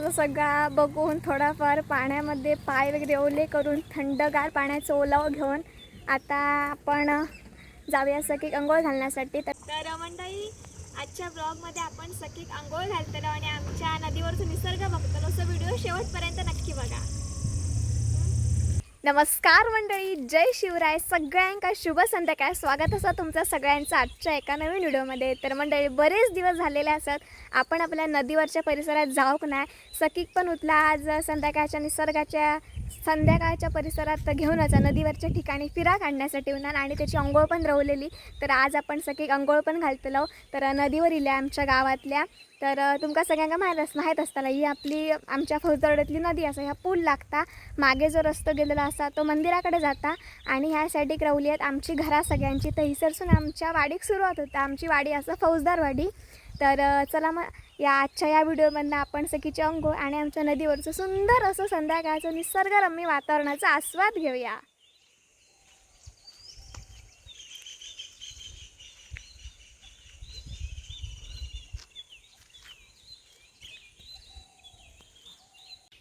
निसर्गाचा सगळा बघून थोडाफार पाण्यामध्ये पाय वगैरे ओले करून थंडगार पाण्याचा ओलावा घेऊन आता आपण जाऊया सकीक अंघोळ घालण्यासाठी. तर मंडळी, आजच्या ब्लॉगमध्ये आपण सकीक अंघोळ घालतो आणि आमच्या नदीवरचा निसर्ग बघतो. असं व्हिडिओ शेवटपर्यंत नक्की बघा. नमस्कार मंडळी, जय शिवराय. सगळ्यांका शुभ संध्याकाळ. स्वागत असं तुमचं सगळ्यांचं आजच्या एका नवीन व्हिडिओमध्ये. तर मंडळी, बरेच दिवस झालेले असत आपण आपल्या नदीवरच्या परिसरात जाऊक नाही. सकीक पण उठला आज संध्याकाळच्या निसर्गाच्या संध्याकाळच्या परिसरात घेऊनच नदीवरच्या ठिकाणी फिरा काढण्यासाठी उन्हाळ आणि त्याची अंघोळ पण रवलेली. तर आज आपण सकीक अंघोळ पण घालतलो. तर नदीवर इल्या आमच्या गावातल्या. तर तुमका सगळ्यांना माहीत असताना ही आपली आमच्या फौजदारड्यातली नदी असा. ह्या पूल लागता मागे जो रस्तो गेलेला असा तो मंदिराकडे जाता आणि ह्या साईडीक रवली आहेत आमची घरा सगळ्यांची. तर हिसरसून आमच्या वाडीक सुरुवात होता. आमची वाडी असं फौजदारवाडी. तर चला मग या आजच्या या व्हिडिओमधनं आपण सकीचे अंघोळ आणि आमच्या नदीवरचं सुंदर असं संध्याकाळचं निसर्गरम्य वातावरणाचा आस्वाद घेऊया.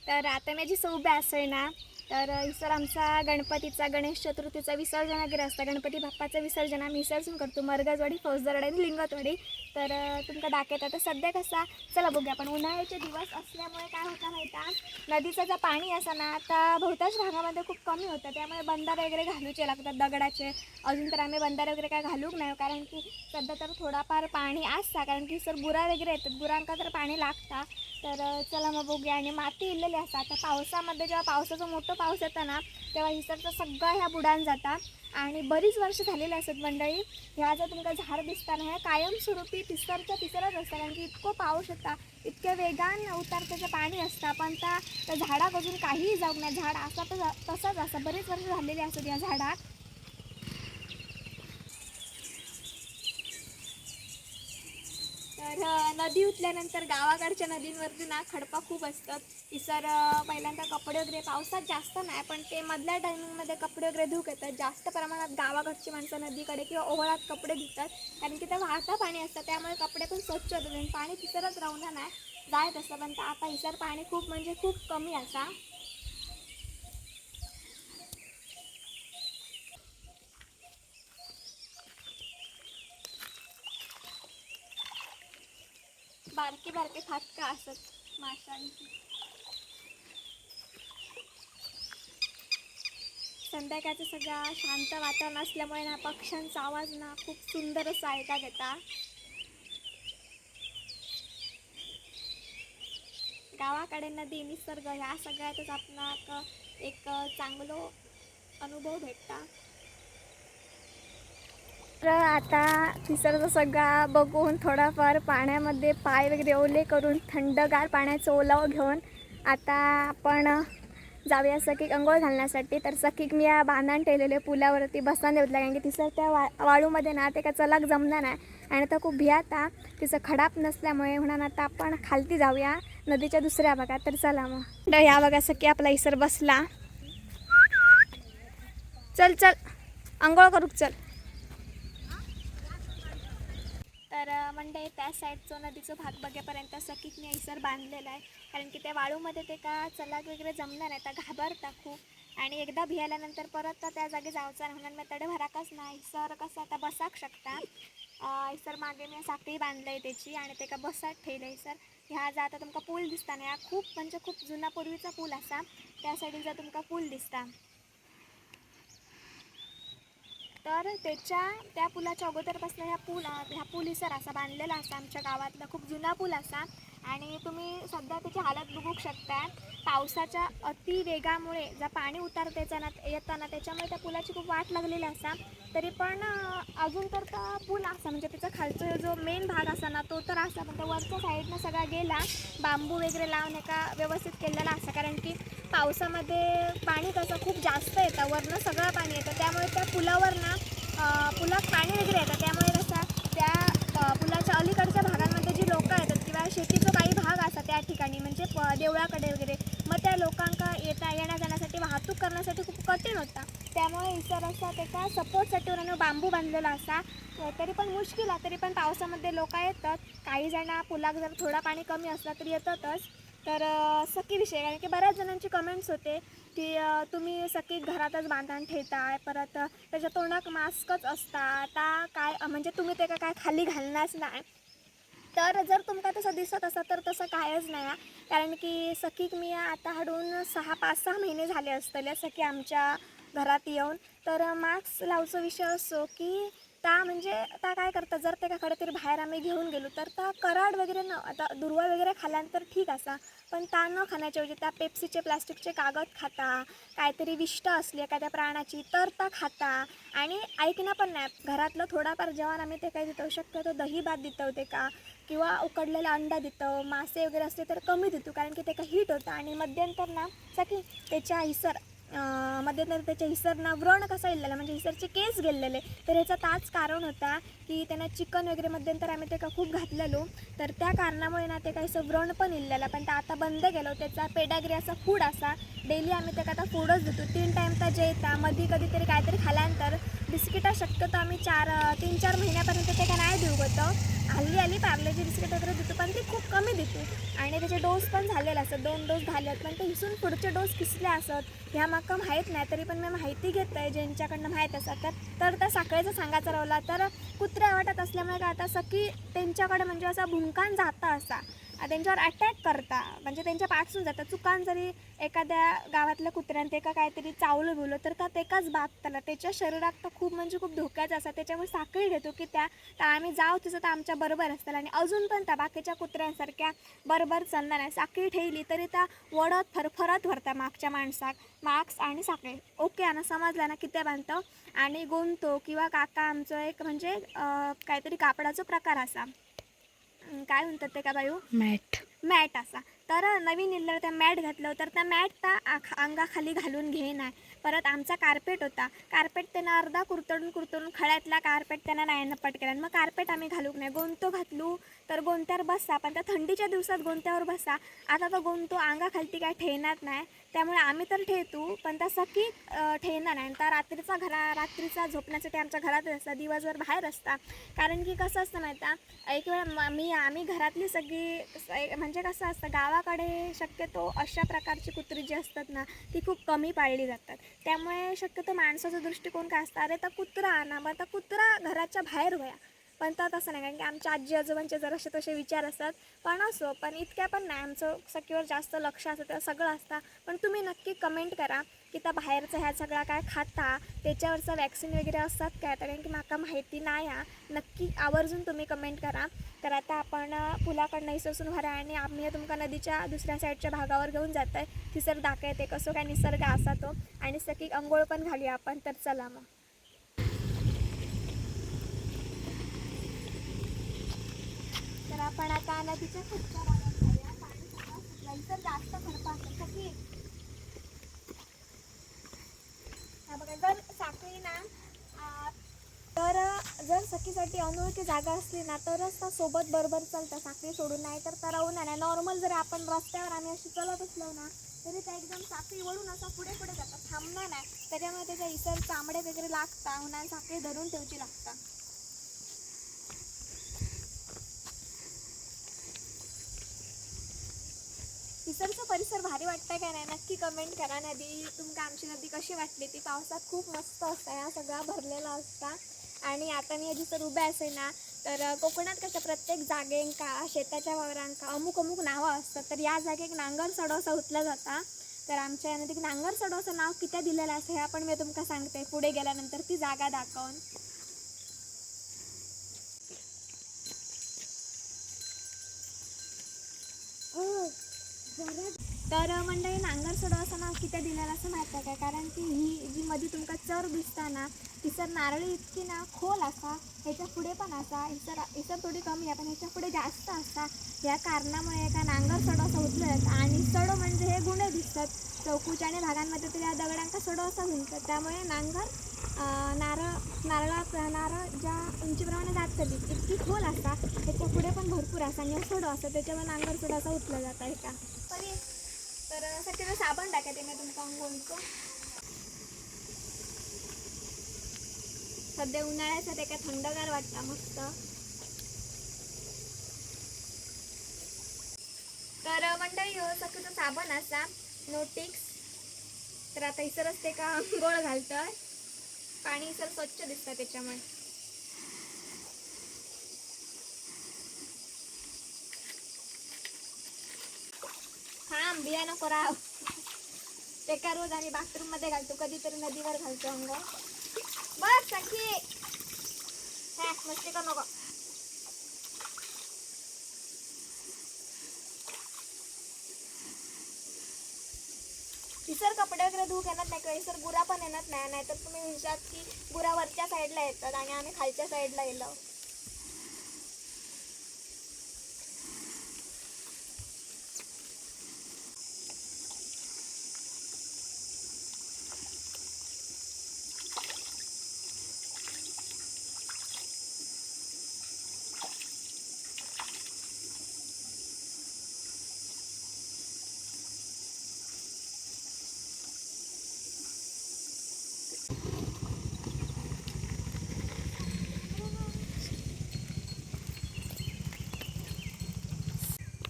तर आता माझी सौभ्या असेल ना, तर सर आमचा गणपतीचा गणेश चतुर्थीचा विसर्जन वगैरे असतं. गणपती बाप्पाचं विसर्जन आम्ही विसर्जन करतो मरगजवाडी, फौजदारवाडी आणि लिंगतवाडी. तर तुमका दाखवता. तर सध्या कसा चला बघूया आपण. उन्हाळ्याचे दिवस असल्यामुळे काय होतं माहिती आहे, नदीचं जर पाणी असं ना आता बहुतांश भागामध्ये खूप कमी होतं. त्यामुळे बंधारे वगैरे घालूचे लागतात दगडाचे. अजून तर आम्ही बंधारे वगैरे काय घालूक नाही, कारण की सध्या तर थोडाफार पाणी असता, कारण की सर गुरा वगैरे येतात, गुरांका तर पाणी लागता. तर चला मग बघूया. आणि माती इलेली असतात. आता पावसामध्ये जेव्हा पावसाचा मोठं पाऊस येतो ना, तेव्हा हिसरचं सगळं ह्या बुडान जातात. आणि बरीच वर्ष झालेली असतात मंडळी. ह्या जर तुमका झाड दिसताना ह्या कायमस्वरूपी तिसरच असतं, कारण की इतकं पाऊस येता, इतक्या वेगान उतारत्याचं पाणी असतं. पण त्या झाडाक अजून काहीही जाऊ नाही. झाड असा तर तसाच असं बरेच वर्ष झालेली असतात या झाडात. तर नदी उठल्यानंतर गावाकडच्या नदींवरती ना खडपा खूप असतात. इसर पहिल्यांदा कपडे वगैरे पावसात जास्त नाही, पण ते मधल्या टायमिंगमध्ये कपडे वगैरे धुक येतात. जास्त प्रमाणात गावाकडची माणसं नदीकडे किंवा ओहळात कपडे धुतात, कारण की ते वाहता पाणी असतं. त्यामुळे कपडे पण स्वच्छ होतात आणि पाणी तिसरच राहून नाही जायत असतं. पण आता इसर पाणी खूप म्हणजे खूप कमी असा. बारके बारके फाटका असत माशांची. संध्याकाळचं सगळं शांत वातावरण असल्यामुळे ना पक्ष्यांचा आवाज ना खूप सुंदर असं ऐका घेता. गावाकडे नदी निसर्ग ह्या सगळ्यातच आपणाक एक चांगलो अनुभव भेटता. तर आता निसर्ग सगळा बघून थोडाफार पाण्यामध्ये पाय वगैरे ओले करून थंडगार पाण्याचा ओलावा घेऊन आता आपण जाऊया सकीक अंघोळ घालण्यासाठी. तर सकीक मी या बांधान ठेवलेल्या पुलावरती बसताना घेतला, कारण की तिसर त्या वाळूमध्ये ना ते काय चलाक जमणार नाही आणि आता खूप भियाता तिचं खडाप नसल्यामुळे. म्हणून आता आपण खालती जाऊया नदीच्या दुसऱ्या भागात. तर चला मग या बघा सकी आपला इसर बसला. चल चल अंघोळ करूक चल. तर म्हणजे त्या साईडचं नदीचं भाग बघेपर्यंत सकीक मी इसर बांधलेला आहे, कारण की त्या वाळूमध्ये ते का चलाक वगैरे जमणार नाही, तर घाबरता खूप. आणि एकदा भियाल्यानंतर परत त्या जागी जायचं नाही, म्हणून मी तडे भराकच नाही. इसर कसं आता बसाक शकता. इसर मागे मी साखळी बांधलं त्याची आणि ते का बसात ठेवलं इसर. ह्या जर आता तुमका पूल दिसता ना, ह्या खूप म्हणजे खूप जुना पूर्वीचा पूल असा. त्या साईडीक जर तुमका पूल दिसता, तर त्या पुलाच्या अगोदरपासून ह्या पूल इसर असा बांधलेला असा. आमच्या गावातला खूप जुना पूल असा. आणि तुम्ही सध्या त्याची हालत बघू शकता. पावसाच्या अति वेगामुळे जर पाणी उतारतेचं ना येताना, त्याच्यामुळे त्या पुलाची खूप वाट लागलेली असा. तरी पण अजून तर त्या पूल असा, म्हणजे त्याचा खालचा जो मेन भाग असा ना तो तर असा, पण त्या वरच्या साईडनं सगळा गेला बांबू वगैरे लावून एका व्यवस्थित केलेला असा. कारण की पावसामध्ये पाणी कसं खूप जास्त येतं, वरनं सगळं पाणी येतं. त्यामुळे त्या पुलावर ना पुलात पाणी वगैरे येतं. त्यामुळे कसं त्या पुलाच्या अलीकडच्या भागांमध्ये जी लोकं येतात किंवा शेतीचा काही भाग असतात त्या ठिकाणी, म्हणजे देवळाकडे वगैरे, मग त्या लोकांका येण्या जाण्यासाठी वाहतूक करण्यासाठी खूप कठीण होता. त्यामुळे इसर असा त्याचा सपोर्टसाठी वरून बांबू बांधलेला असा. तरी पण मुश्किल आहे, तरी पण पावसामध्ये लोक येतात. काही जण पुलाक जर थोडा पाणी कमी असला तरी येतातच. तर सखी विषय, कारण की बऱ्याच जणांची कमेंट्स होते की तुम्ही सखी घरातच बांधून ठेवताय, परत त्याच्या तोंडाक मास्कच असता, आता काय म्हणजे तुम्ही ते काय खाली घालणारच नाही. तर जर तुमका तसं दिसत असं तर तसं कायच नाही. कारण की सखीक मी आता हाडून 5-6 महिने झाले असतले सखी आमच्या घरात येऊन. तर मास्क लावचा विषय असो की ता म्हणजे ता काय करता, जर ते खडे तरी बाहेर आम्ही घेऊन गेलो तर ता कराड वगैरे न आता दुर्वा वगैरे खाल्यानंतर ठीक असा, पण ता न खाण्याच्या ऐवजी त्या पेप्सीचे प्लास्टिकचे कागद खाता, काहीतरी विष्ट असली एखाद्या प्राणाची तर ता खाता. आणि ऐकणं पण नाही, घरातलं थोडाफार जेवण आम्ही ते काय देतो, शक्यतो दही भात देतो ते का, किंवा उकडलेला अंडा देतो, मासे वगैरे असले तर कमी देतो, कारण की ते का हीट होतं. आणि मध्यंतर ना सकी त्याच्या हिसर मध्यंतर त्याच्या हिसरना व्रण कसा इल्लेला, म्हणजे हिसरचे केस गेलेले, तर ह्याचा ताच कारण होता की त्यांना चिकन वगैरे मध्यंतर आम्ही ते का खूप घातलेलो, तर त्या कारणामुळे ना ते काहीसं व्रण पण इल्लेला, पण ते आता बंद केलं. त्याचा पेडागिरी असा फूड असा डेली आम्ही ते का आता फूडच देतो, 3 टाईम तर जेता मध्ये कधीतरी काहीतरी खाल्यानंतर बिस्किटा शक्यतो आम्ही 3-4 महिन्यापर्यंत ते का नाही देऊ होतं. हल्ली पार्लेची बिस्किट वगैरे देतो, पण ती खूप कमी देतो. आणि त्याचे डोस पण झालेले असतात, 2 डोस झाले आहेत, पण ते इथून पुढचे डोस किसले असत ह्या माका माहीत नाही. तरी पण मी माहिती घेत आहे ज्यांच्याकडनं माहीत असतात तर त्या साखळीचं सांगायचं राहिला तर कुत्रे आवडत असल्यामुळे काय आता सखी त्यांच्याकडे म्हणजे असा भुंकान जाता असा त्यांच्यावर अटॅक करता, म्हणजे त्यांच्या पाठसून जातात. चुकान जरी एखाद्या गावातल्या कुत्र्यानं ते का काहीतरी चावलं बिवलं तर का तेकाच बाबताला त्याच्या शरीरात तर खूप म्हणजे खूप धोक्याचं असतात. त्याच्यामुळे साखळी घेतो की त्या आम्ही जाऊ तिचं तर आमच्या बरोबर असतात. आणि अजून पण त्या बाकीच्या कुत्र्यांसारख्या बरोबर चालणार नाही. साखळी ठेवली तरी त्या वडत फरफरत भरता मागच्या माणसाक. मास्क आणि साखळी ओके आणि समजलं ना किती बांधतो. आणि गोंतो किंवा काका आमचं एक म्हणजे काहीतरी कापडाचा प्रकार असा, काय म्हणतात ते का बायू, मॅट असा. तर नवीन इल्लं त्या मॅट घातलं तर त्या मॅट त्या अंगाखाली घालून घेईना. परत आमचा कार्पेट होता, कार्पेट त्यानं अर्धा कुरतडून खळ्यातला कार्पेट त्यानं नाही नपट केला. मग कार्पेट आम्ही घालूक नाही, गोंतो घातलू तर गोंत्यावर बसा, पण त्या थंडीच्या दिवसात गोंत्यावर बसा. आता तो गोंतो अंगाखालती काय ठेवणार नाही, त्यामुळे आम्ही तर ठेवतो पण त्या सखी ठेवणार नाही. तर रात्रीचा झोपण्यासाठी आमच्या घरातच असता, दिवसभर बाहेर असता. कारण की कसं असतं माहिती आहे, एक वेळ आम्ही घरातली सगळी म्हणजे कसं असतं गावाकडे शक्यतो अशा प्रकारची कुत्री जी असतात ना ती खूप कमी पाळली जातात. त्यामुळे शक्यतो माणसाचा दृष्टिकोन काय असतं, अरे तर कुत्रा आणा, मग आता कुत्रा घराच्या बाहेर होया. पण तर तसं नाही, कारण की आमच्या आजी आजोबांचे जरासे तसे विचार असतात. पण असो, पण इतक्या पण नाही, आमचं सखीवर जास्त लक्ष असतं, त्या सगळं असतं. पण तुम्ही नक्की कमेंट करा की त्या बाहेरचं ह्या सगळा काय खाता, त्याच्यावरचं वॅक्सिन वगैरे असतात काय, कारण की माका माहिती नाही नक्की आवर्जून तुम्ही कमेंट करा. तर आता आपण पुलाकडनं इसरसून भरा आणि आम्ही तुमका नदीच्या दुसऱ्या साईडच्या भागावर घेऊन जात आहे. तिसर दाखवते कसं काय निसर्ग असा तो. आणि सखी अंघोळ पण घालूया आपण, तर चला मग. तर आपण आता नदीच्या खूपच्या भागात जाऊया. पाणी सगळं सुटलं, इतर जास्त खडपा असतात सखी. हा बघा, जर साखळी ना तर जर सखीसाठी अनोळखी जागा असली ना तरच त्या सोबत बरोबर चालतं, साखळी सोडून. नाही तर राहून नाही. नॉर्मल जर आपण रस्त्यावर आम्ही अशी चलत असलो ना तरी त्या एकदम साखळी वळून असा पुढे जातात, थांबणार नाही. त्याच्यामुळे त्याच्या इतर चामडे वगैरे लागतात, म्हणून साखळी धरून ठेवची लागतात. इसरचा परिसर भारी वाटतं काय नाही, नक्की कमेंट करा. नदी तुमका आमची नदी कशी वाटली ती. पावसात खूप मस्त असतं, ह्या सगळा भरलेला असता. आणि आता मी जिथं उभे असे ना तर कोकणात कसं प्रत्येक जागेंका शेताच्या वावरांका अमुक नावं असतात. तर या जागेक नांगर सडोसा उतला जाता. तर आमच्या नदीक नांगर सडोसं नाव किती दिलेलं असं हे आपण मी तुमका सांगते पुढे गेल्यानंतर ती जागा दाखवून. तर मंडळी नांगर सडोसा नाव किती दिलेलं असं माहीत आहे काय, कारण की ही जी मध्ये तुमका चर दिसता ना तिसर नारळी इतकी ना खोल असा, ह्याच्या पुढे पण असा, इतर थोडी कमी आहे पण ह्याच्या पुढे जास्त असता. या कारणामुळे का नांगर सडोसा उचलला जातं. आणि सडो म्हणजे हे गुन्हे दिसतात चौकूच्या आणि भागांमध्ये, तर या दगडांका सडोसा म्हणतात. त्यामुळे नांगर नारळ ज्या उंचीप्रमाणे जातली इतकी खोल असा, त्याच्या पुढे पण भरपूर असा आणि सडो असं, त्याच्यामुळे नांगर सडोसा उचलला जाता आहे का. तर सध्या साबण टाकते मी तुमका अंघोळीचं. सध्या उन्हाळ्याचं ते काय थंडगार वाटतं मस्त. तर मंडळी सखीचं साबण असा नोटिक्स. तर आता इसरच ते का गोळ घालतोय. पाणी इसर स्वच्छ दिसतं त्याच्यामुळे. हा बिया नको राव. ते का रोज आम्ही बाथरूम मध्ये घालतो, कधीतरी नदीवर घालतो अंग. बस सखी हा मस्ती करू नको. इसर कपडे वगैरे धुवून येणार नाही किंवा इसर बुरा पण येणार नाही. नाहीतर तुम्ही म्हणशात की बुरा वरच्या साईडला येतात आणि आम्ही खालच्या साईडला गेलो.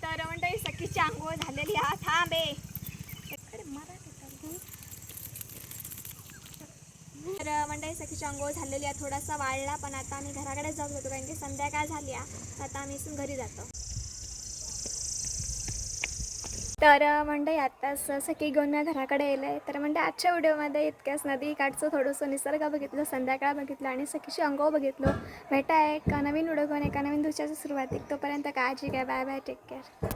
तर मंडळी सखीची आंघोळ झालेली हा थांबे. तर मंडळी सखीची आंघोळ झालेली आहे. थोडासा वाळला पण आता आम्ही घराकडे जात होतो कारण की संध्याकाळ झाली आहे. आता आम्ही इथून घरी जातो. तर मंडळी आत्ताच सखी घेऊन मी घराकडे येलं आहे. तर म्हणजे आजच्या व्हिडिओमध्ये इतक्याच नदी काठचं थोडंसं निसर्ग बघितलं, संध्याकाळ बघितलं आणि सखीची अंघोळ बघितलं. भेटा एका नवीन व्हिडिओ घेऊन एका नवीन दिवसाची सुरुवात. तोपर्यंत काळजी घ्या. Bye bye, take care.